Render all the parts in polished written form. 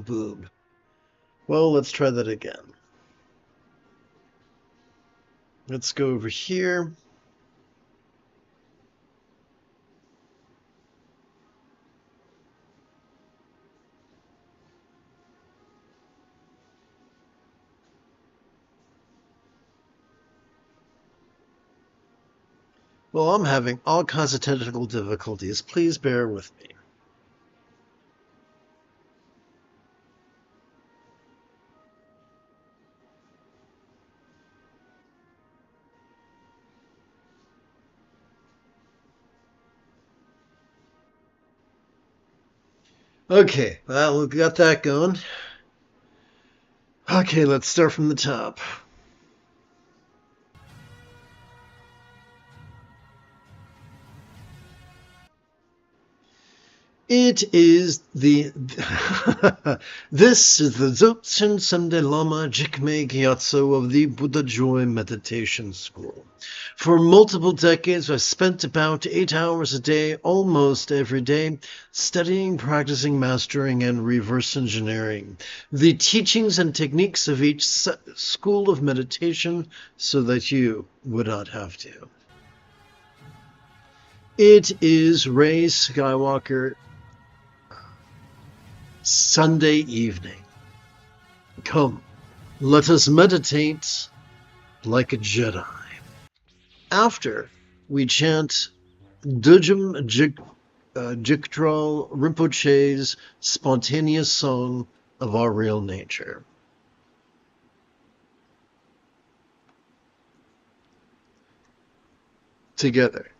boob. Well, let's try that again. Let's go over here. Well, I'm having all kinds of technical difficulties. Please bear with me. Okay, well, we've got that going. Okay, let's start from the top. It is the this is the Dzogchen Samde Lama Jigme Gyatso of the Buddha Joy Meditation School. For multiple decades, I've spent about 8 hours a day, almost every day, studying, practicing, mastering, and reverse engineering the teachings and techniques of each school of meditation so that you would not have to. It is Rey Skywalker Sunday evening. Come, let us meditate like a Jedi. After we chant Dujum Jigtral Rinpoche's spontaneous song of our real nature. Together.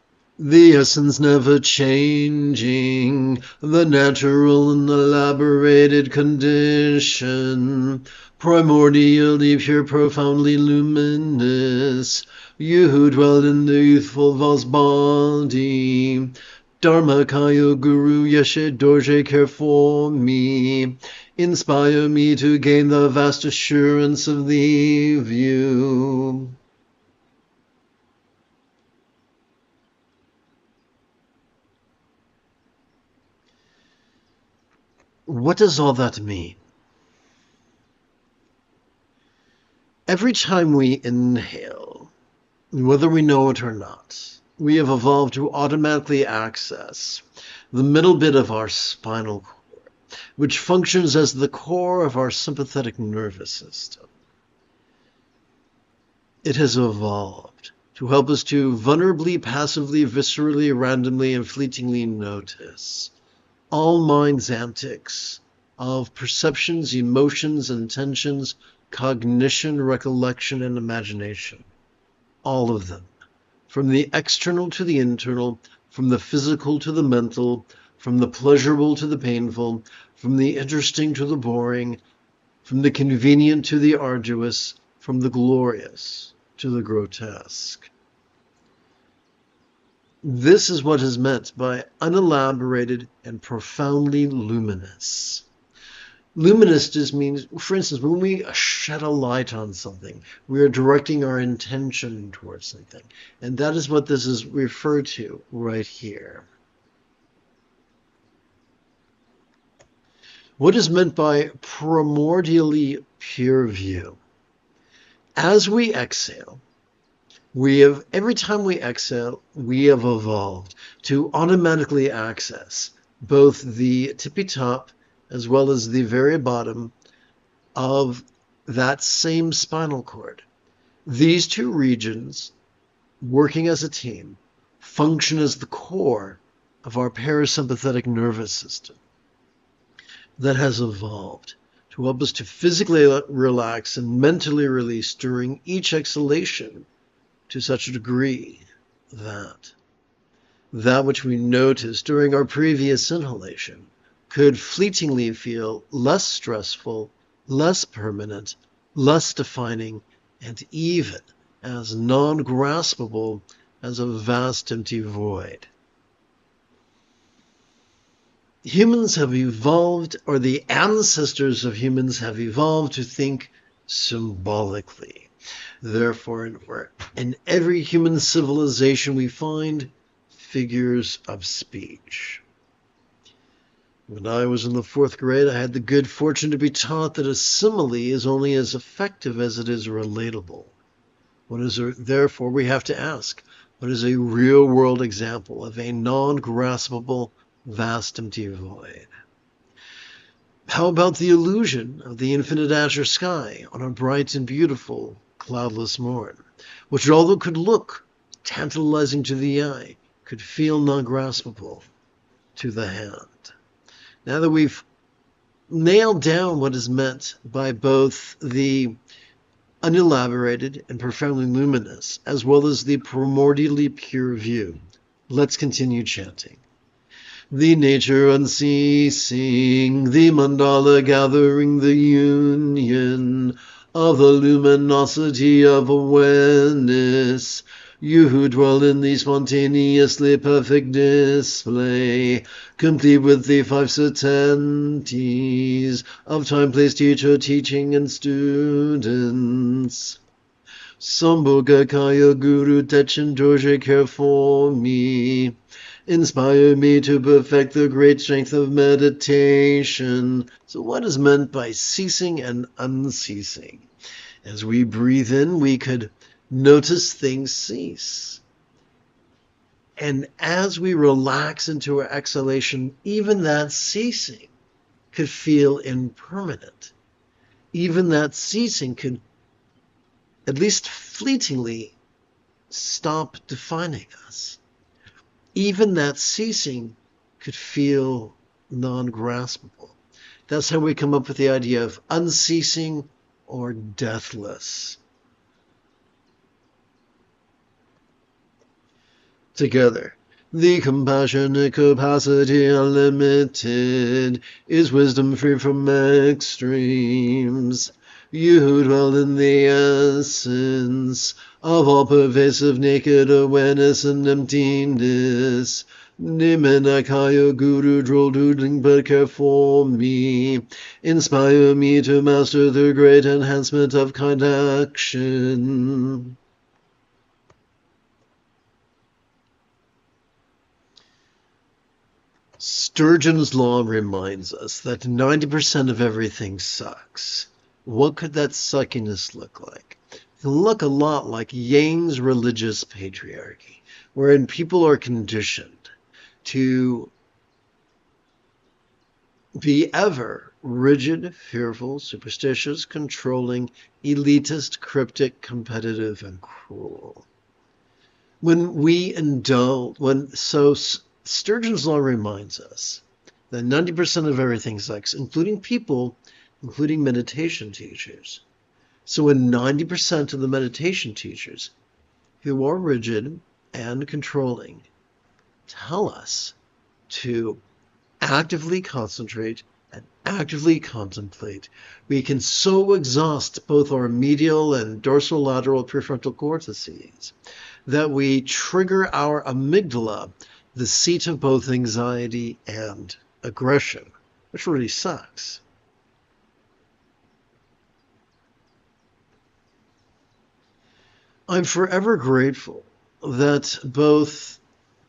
The essence never changing, the natural and elaborated condition, primordially pure, profoundly luminous, you who dwell in the youthful vast body, Dharmakaya Guru Yeshe Dorje care for me, inspire me to gain the vast assurance of the view. What does all that mean? Every time we inhale, whether we know it or not, we have evolved to automatically access the middle bit of our spinal cord, which functions as the core of our sympathetic nervous system. It has evolved to help us to vulnerably, passively, viscerally, randomly, and fleetingly notice all mind's antics of perceptions, emotions, intentions, cognition, recollection, and imagination. All of them. From the external to the internal, from the physical to the mental, from the pleasurable to the painful, from the interesting to the boring, from the convenient to the arduous, from the glorious to the grotesque. This is what is meant by unelaborated and profoundly luminous. Luminous just means, for instance, when we shed a light on something, we are directing our intention towards something. And that is what this is referred to right here. What is meant by primordially pure view? As we exhale, every time we exhale, we have evolved to automatically access both the tippy top as well as the very bottom of that same spinal cord. These two regions, working as a team, function as the core of our parasympathetic nervous system that has evolved to help us to physically relax and mentally release during each exhalation to such a degree that which we noticed during our previous inhalation could fleetingly feel less stressful, less permanent, less defining, and even as non-graspable as a vast empty void. Humans have evolved, or the ancestors of humans have evolved to think symbolically. Therefore, in every human civilization we find figures of speech. When I was in the 4th grade, I had the good fortune to be taught that a simile is only as effective as it is relatable. Therefore, we have to ask, what is a real-world example of a non-graspable, vast empty void? How about the illusion of the infinite azure sky on a bright and beautiful, cloudless morn, which although could look tantalizing to the eye, could feel non-graspable to the hand? Now that we've nailed down what is meant by both the unelaborated and profoundly luminous, as well as the primordially pure view, let's continue chanting. The nature unceasing, the mandala gathering the union of the luminosity of awareness, you who dwell in the spontaneously perfect display, complete with the 5 certainties of time, place, teacher, teaching, and students. Sambhoga Kaya Guru Techen Dorje, care for me. Inspire me to perfect the great strength of meditation. So what is meant by ceasing and unceasing? As we breathe in, we could notice things cease. And as we relax into our exhalation, even that ceasing could feel impermanent. Even that ceasing could, at least fleetingly, stop defining us. Even that ceasing could feel non-graspable. That's how we come up with the idea of unceasing or deathless. Together, the compassionate capacity unlimited is wisdom free from extremes. You who dwell in the essence of all pervasive naked awareness and emptiness, Nimenakaya Guru Droll Doodling, but care for me. Inspire me to master the great enhancement of kind action. Sturgeon's Law reminds us that 90% of everything sucks. What could that suckiness look like? It can look a lot like Yang's religious patriarchy, wherein people are conditioned to be ever rigid, fearful, superstitious, controlling, elitist, cryptic, competitive, and cruel. Sturgeon's Law reminds us that 90% of everything sucks, including people, including meditation teachers. So when 90% of the meditation teachers who are rigid and controlling tell us to actively concentrate and actively contemplate, we can so exhaust both our medial and dorsolateral prefrontal cortices that we trigger our amygdala, the seat of both anxiety and aggression, which really sucks. I'm forever grateful that both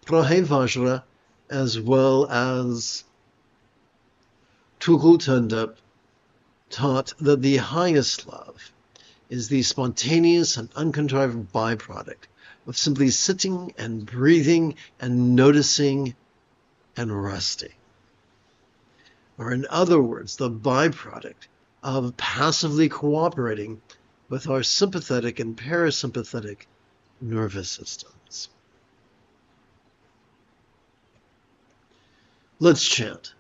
Prahe Vajra as well as Tukul Tundap taught that the highest love is the spontaneous and uncontrived byproduct of simply sitting and breathing and noticing and resting. Or in other words, the byproduct of passively cooperating with our sympathetic and parasympathetic nervous systems. Let's chant.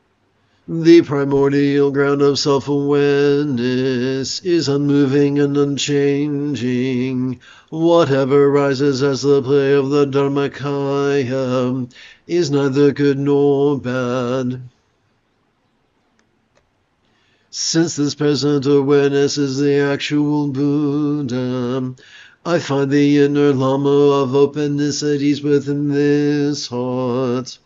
The primordial ground of self-awareness is unmoving and unchanging. Whatever rises as the play of the Dharmakaya is neither good nor bad. Since this present awareness is the actual Buddha, I find the inner Lama of openness at ease within this heart.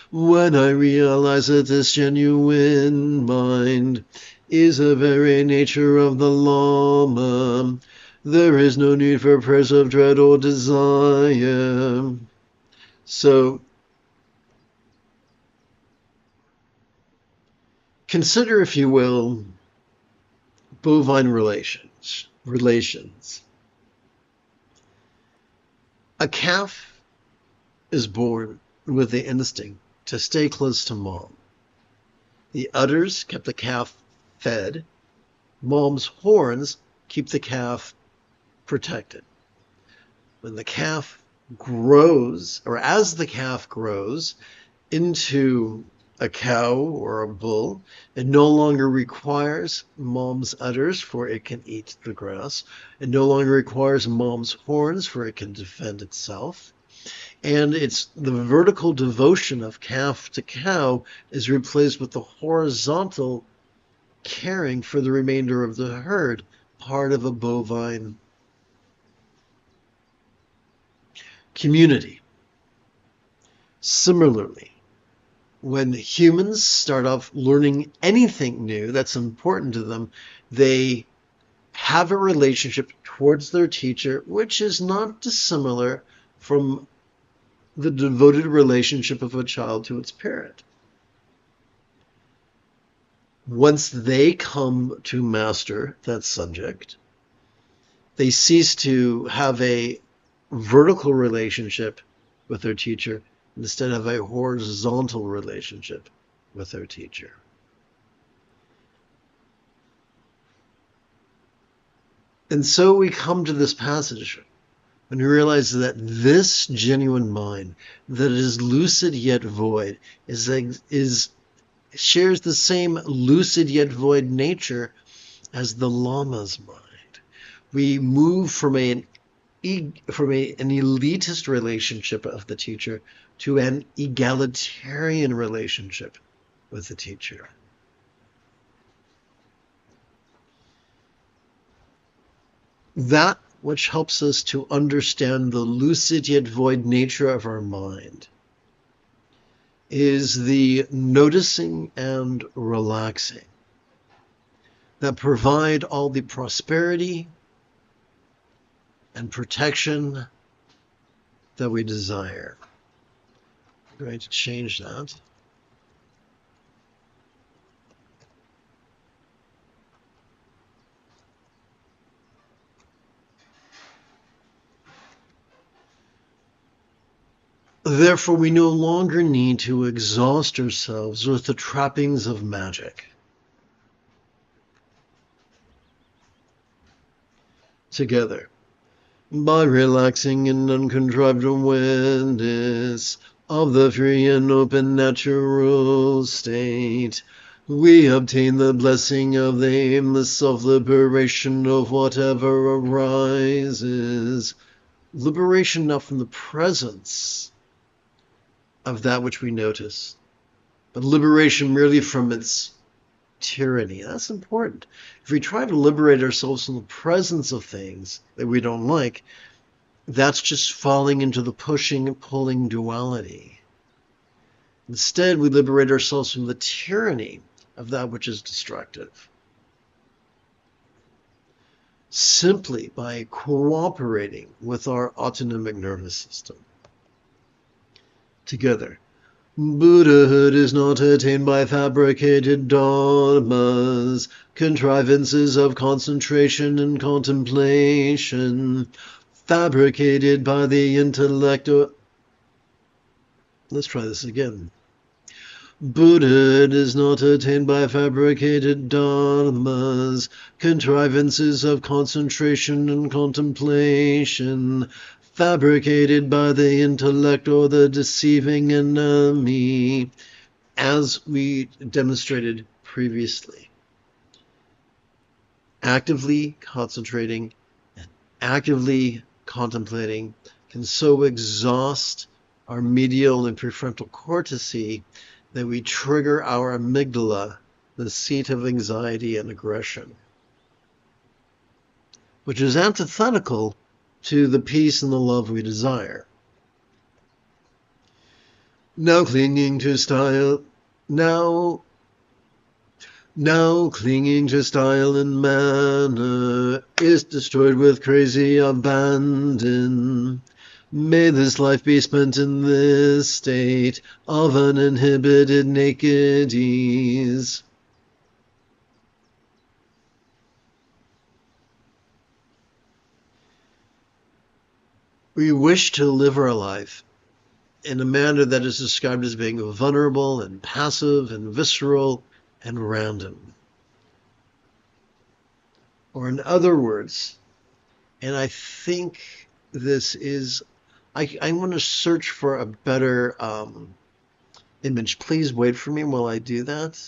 When I realize that this genuine mind is the very nature of the Lama, there is no need for prayers of dread or desire. So, Consider, if you will, bovine relations. A calf is born with the instinct to stay close to mom. The udders kept the calf fed. Mom's horns keep the calf protected. When the calf grows, or as the calf grows into a cow or a bull, it no longer requires mom's udders for it can eat the grass. It no longer requires mom's horns for it can defend itself. And it's the vertical devotion of calf to cow is replaced with the horizontal caring for the remainder of the herd, part of a bovine community. Similarly, when humans start off learning anything new that's important to them, they have a relationship towards their teacher, which is not dissimilar from the devoted relationship of a child to its parent. Once they come to master that subject, they cease to have a vertical relationship with their teacher, instead of a horizontal relationship with their teacher. And so we come to this passage and we realize that this genuine mind that is lucid yet void shares the same lucid yet void nature as the Lama's mind. We move from an elitist relationship of the teacher to an egalitarian relationship with the teacher. That which helps us to understand the lucid yet void nature of our mind is the noticing and relaxing that provide all the prosperity and protection that we desire. I'm going to change that. Therefore, we no longer need to exhaust ourselves with the trappings of magic. Together, by relaxing in uncontrived awareness of the free and open natural state, we obtain the blessing of the aimless self-liberation of whatever arises. Liberation not from the presence of that which we notice, but liberation merely from its tyranny. That's important. If we try to liberate ourselves from the presence of things that we don't like, that's just falling into the pushing and pulling duality. Instead, we liberate ourselves from the tyranny of that which is destructive, simply by cooperating with our autonomic nervous system. Together, Buddhahood is not attained by fabricated dogmas, contrivances of concentration and contemplation, fabricated by the intellect or... Let's try this again. Buddhahood is not attained by fabricated dogmas, contrivances of concentration and contemplation, fabricated by the intellect or the deceiving enemy, as we demonstrated previously. Actively concentrating and actively contemplating can so exhaust our medial and prefrontal cortices that we trigger our amygdala, the seat of anxiety and aggression, which is antithetical to the peace and the love we desire. Now clinging to style and manner is destroyed with crazy abandon. May this life be spent in this state of uninhibited naked ease. We wish to live our life in a manner that is described as being vulnerable and passive and visceral and random. Or in other words, and I think this is, I want to search for a better image. Please wait for me while I do that.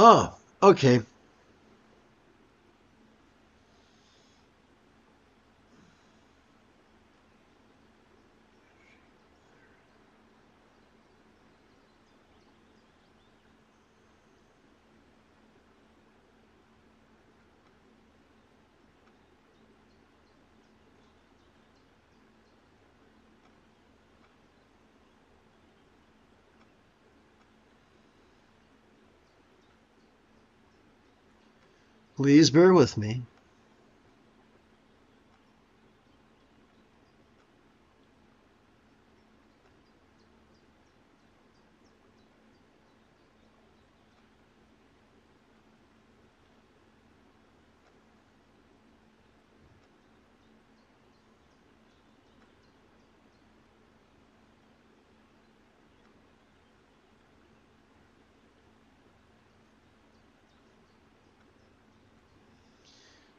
Oh, okay. Please bear with me.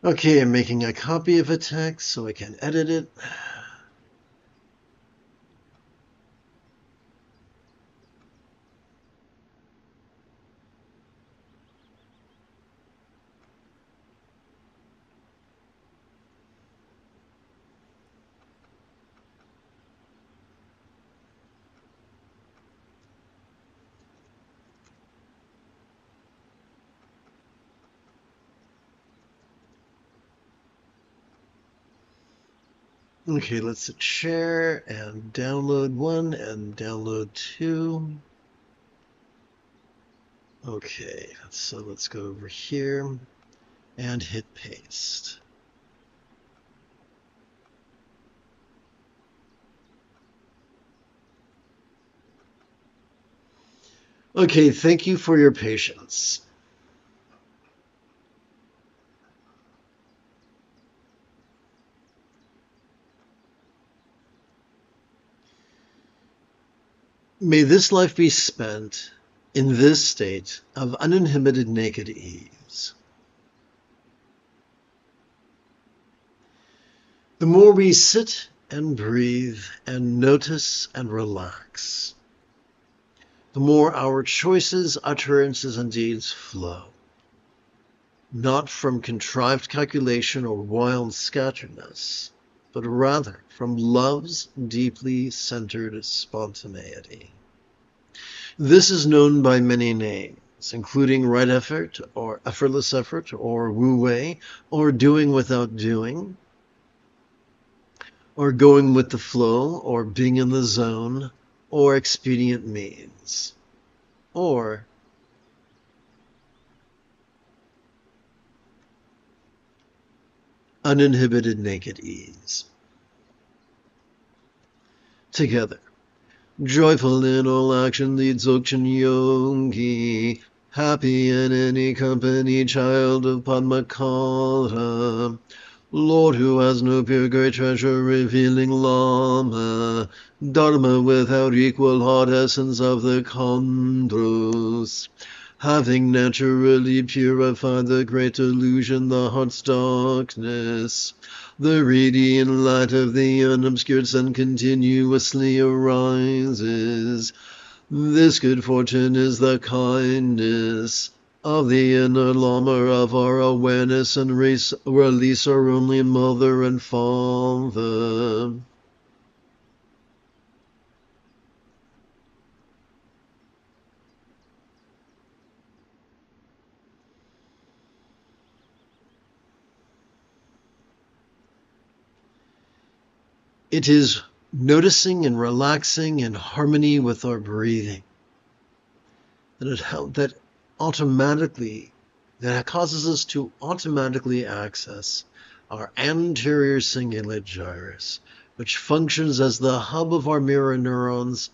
Okay, I'm making a copy of a text so I can edit it. Okay, let's share and download 1 and download 2. Okay, so let's go over here and hit paste. Okay, thank you for your patience. May this life be spent in this state of uninhibited naked ease. The more we sit and breathe and notice and relax, the more our choices, utterances, and deeds flow, not from contrived calculation or wild scatteredness, but rather from love's deeply centered spontaneity. This is known by many names, including right effort, or effortless effort, or wu wei, or doing without doing, or going with the flow, or being in the zone, or expedient means, or uninhibited naked ease. Together. Joyful in all action, the Dzogchen yogi, happy in any company, child of Padmakara, Lord who has no pure great treasure, revealing Lama, Dharma without equal, hot essence of the Khandros, having naturally purified the great illusion, the heart's darkness, the radiant light of the unobscured sun continuously arises. This good fortune is the kindness of the inner Lama of our awareness and release our only mother and father. It is noticing and relaxing in harmony with our breathing that causes us to automatically access our anterior cingulate gyrus, which functions as the hub of our mirror neurons,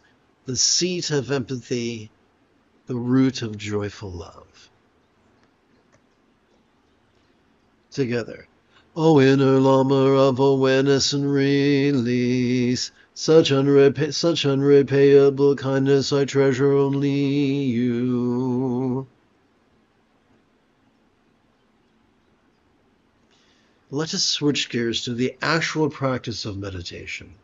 the seat of empathy, the root of joyful love. Together. O inner Lama of awareness and release, such unrepayable kindness I treasure only you. Let us switch gears to the actual practice of meditation.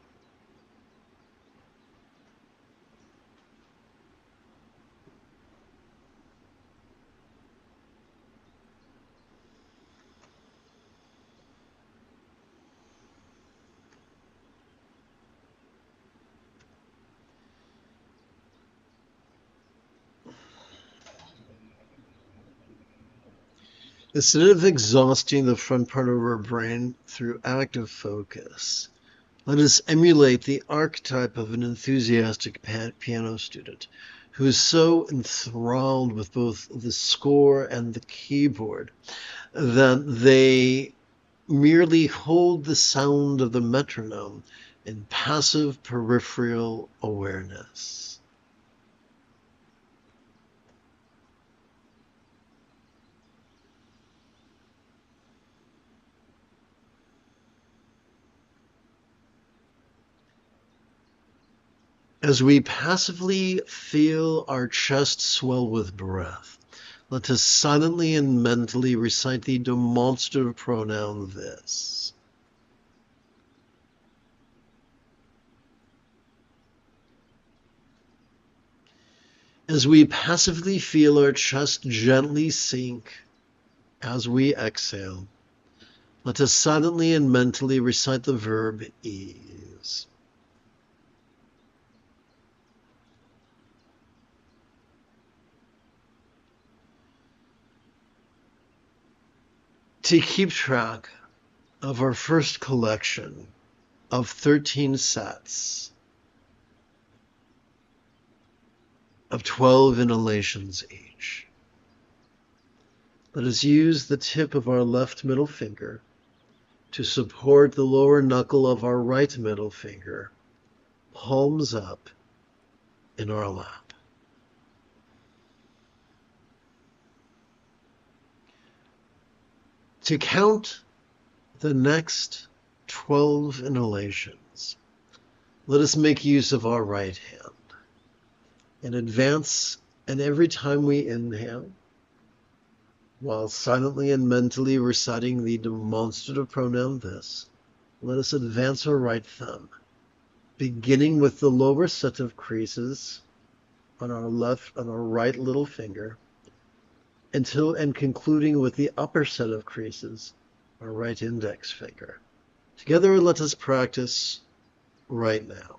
Instead of exhausting the front part of our brain through active focus, let us emulate the archetype of an enthusiastic piano student who is so enthralled with both the score and the keyboard that they merely hold the sound of the metronome in passive peripheral awareness. As we passively feel our chest swell with breath, let us silently and mentally recite the demonstrative pronoun this. As we passively feel our chest gently sink as we exhale, let us silently and mentally recite the verb ease. To keep track of our first collection of 13 sets of 12 inhalations each, let us use the tip of our left middle finger to support the lower knuckle of our right middle finger, palms up in our lap. To count the next 12 inhalations, let us make use of our right hand. In advance, and every time we inhale, while silently and mentally reciting the demonstrative pronoun this, let us advance our right thumb, beginning with the lower set of creases on our right little finger, and concluding with the upper set of creases, our right index finger. Together, let us practice right now.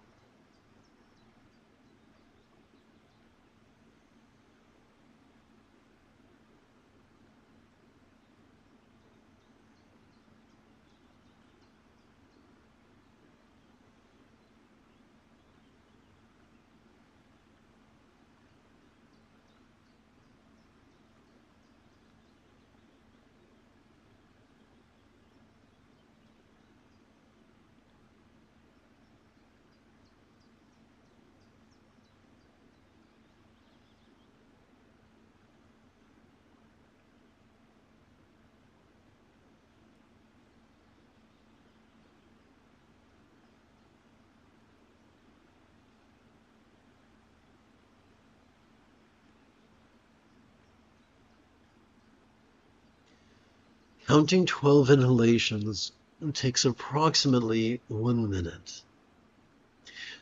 Counting 12 inhalations takes approximately 1 minute.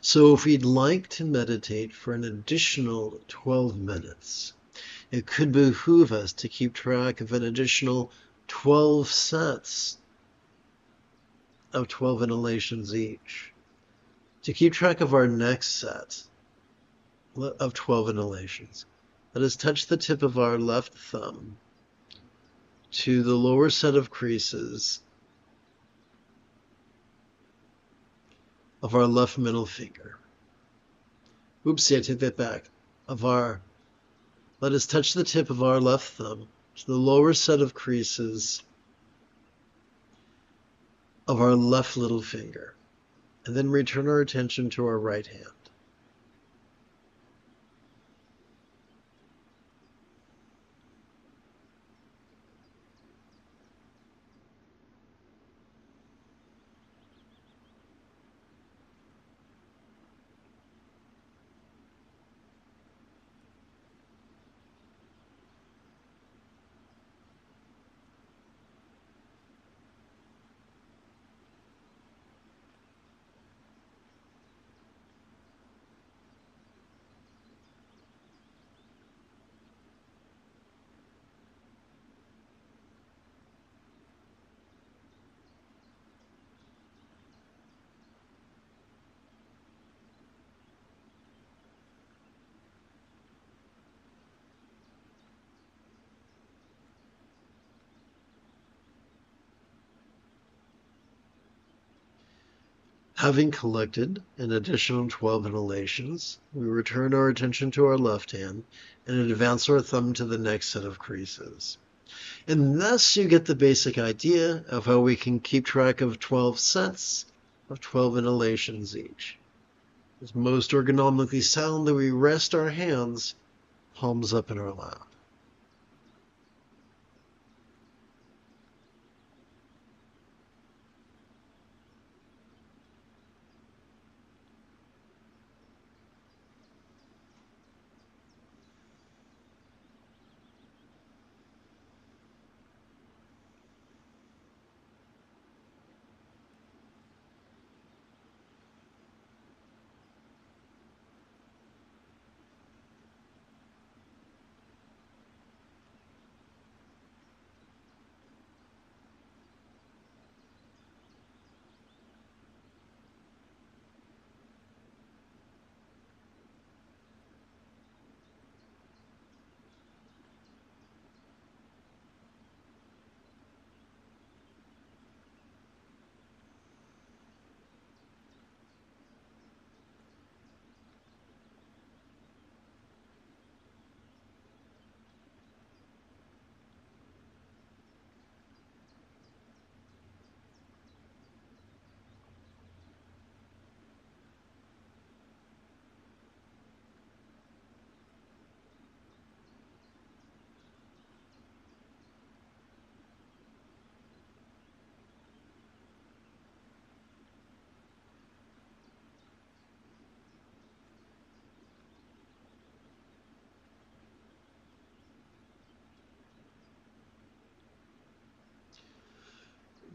So if we'd like to meditate for an additional 12 minutes, it could behoove us to keep track of an additional 12 sets of 12 inhalations each. To keep track of our next set of 12 inhalations, let us touch the tip of our left thumb to the lower set of creases of our left middle finger. Oopsie, I take that back. Let us touch the tip of our left thumb to the lower set of creases of our left little finger, and then return our attention to our right hand. Having collected an additional 12 inhalations, we return our attention to our left hand and advance our thumb to the next set of creases. And thus you get the basic idea of how we can keep track of 12 sets of 12 inhalations each. It's most ergonomically sound that we rest our hands palms up in our lap.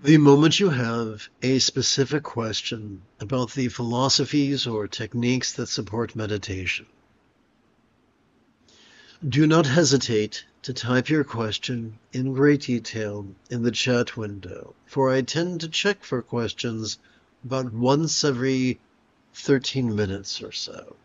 The moment you have a specific question about the philosophies or techniques that support meditation, do not hesitate to type your question in great detail in the chat window, for I tend to check for questions about once every 13 minutes or so.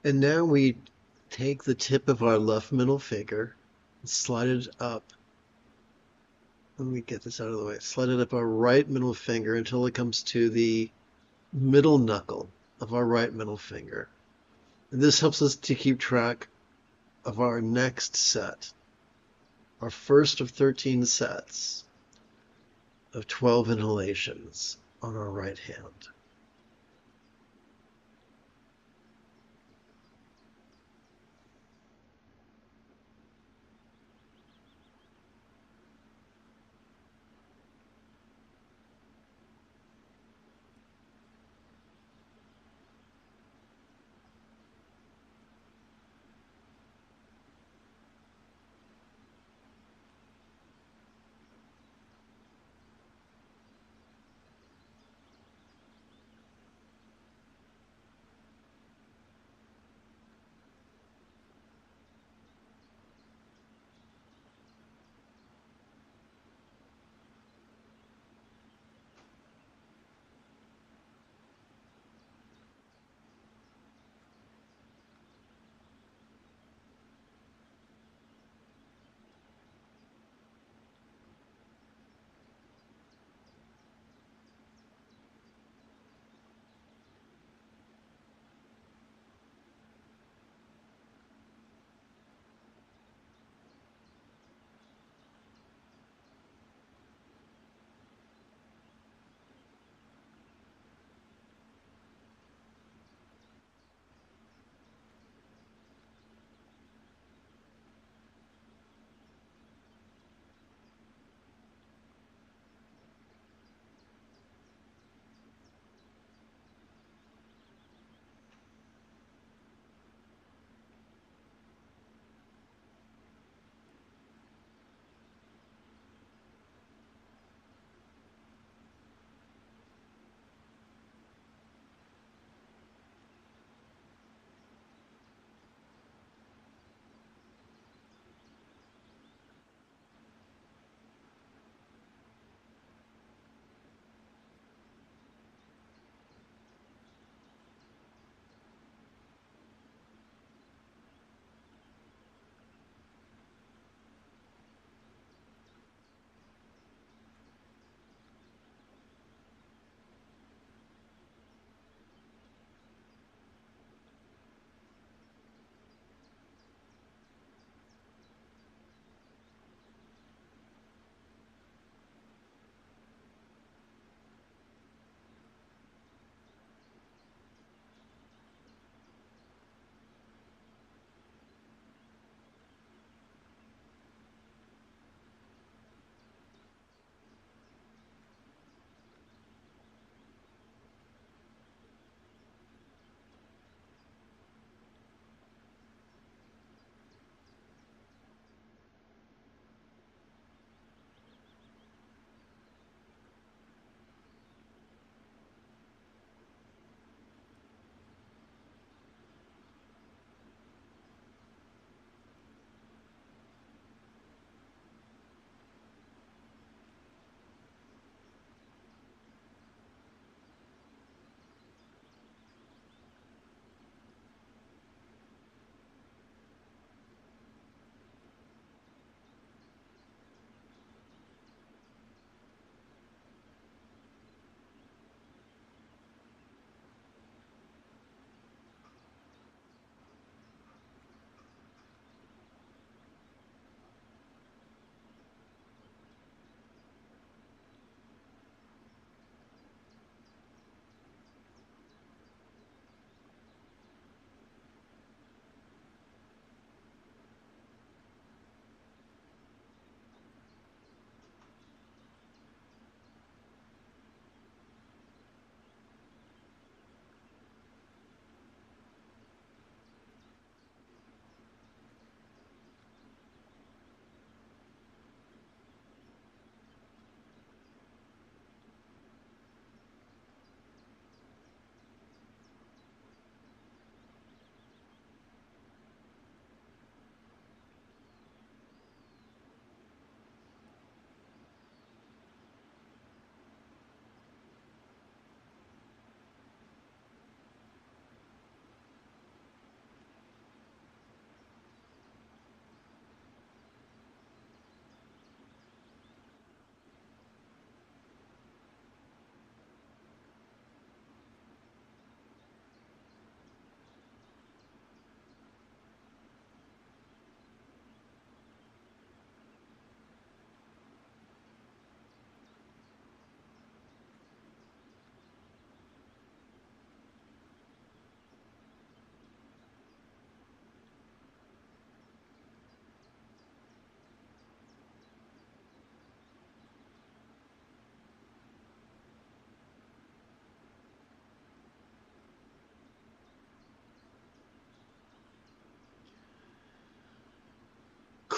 And now we take the tip of our left middle finger and slide it up. Let me get this out of the way. Slide it up our right middle finger until it comes to the middle knuckle of our right middle finger. And this helps us to keep track of our next set, our first of 13 sets of 12 inhalations on our right hand.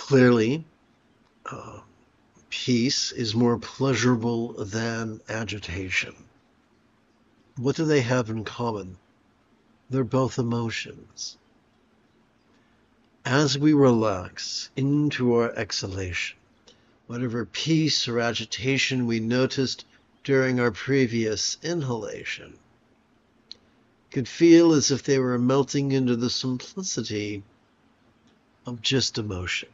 Clearly, peace is more pleasurable than agitation. What do they have in common? They're both emotions. As we relax into our exhalation, whatever peace or agitation we noticed during our previous inhalation could feel as if they were melting into the simplicity of just emotion.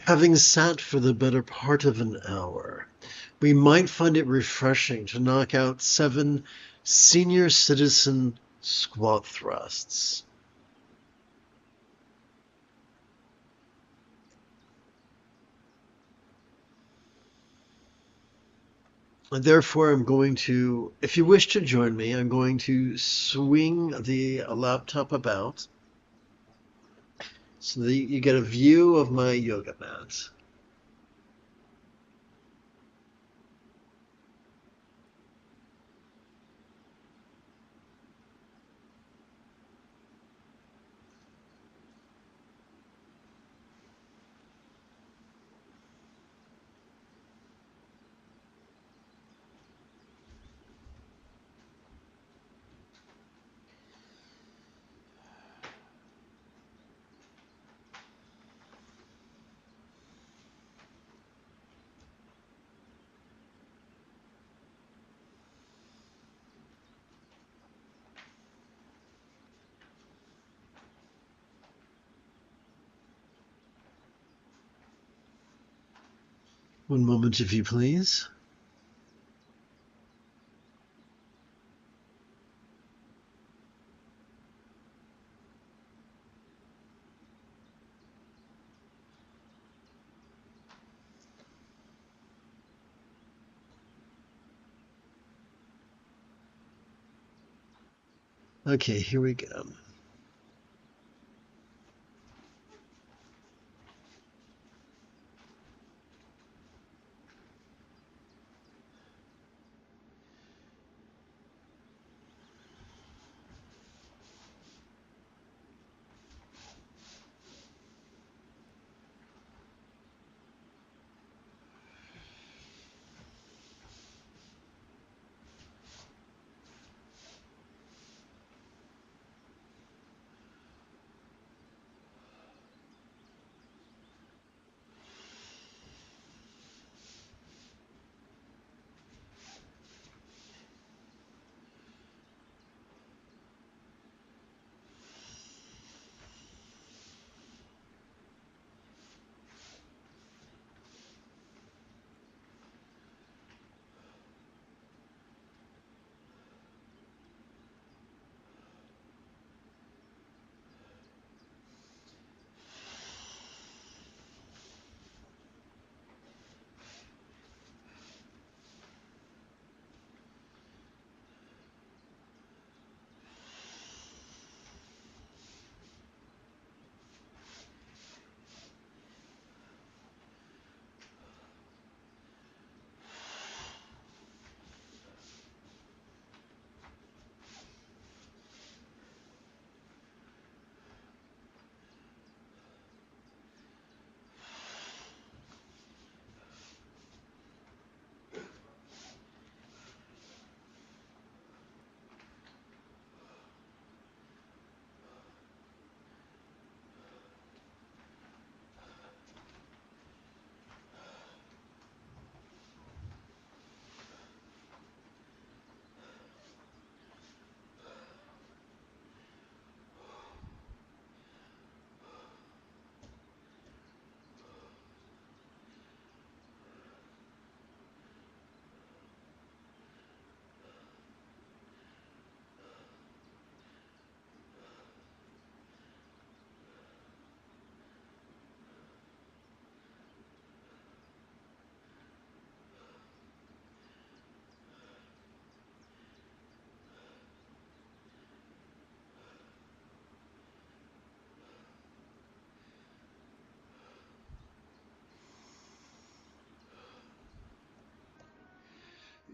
Having sat for the better part of an hour, we might find it refreshing to knock out 7 senior citizen squat thrusts. And therefore, I'm going to, if you wish to join me, I'm going to swing the laptop about so that you get a view of my yoga mat. One moment, if you please. Okay, here we go.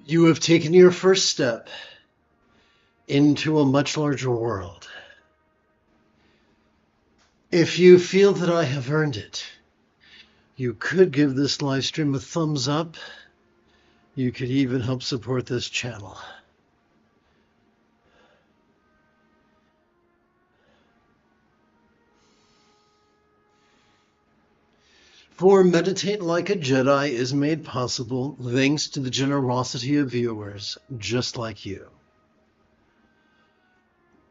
You have taken your first step into a much larger world. If you feel that I have earned it, you could give this live stream a thumbs up. You could even help support this channel. For Meditate Like a Jedi is made possible thanks to the generosity of viewers just like you.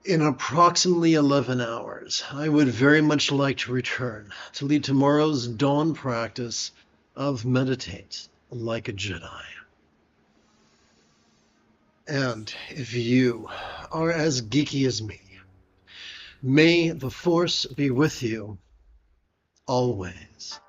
In approximately 11 hours, I would very much like to return to lead tomorrow's dawn practice of Meditate Like a Jedi. And if you are as geeky as me, may the Force be with you always.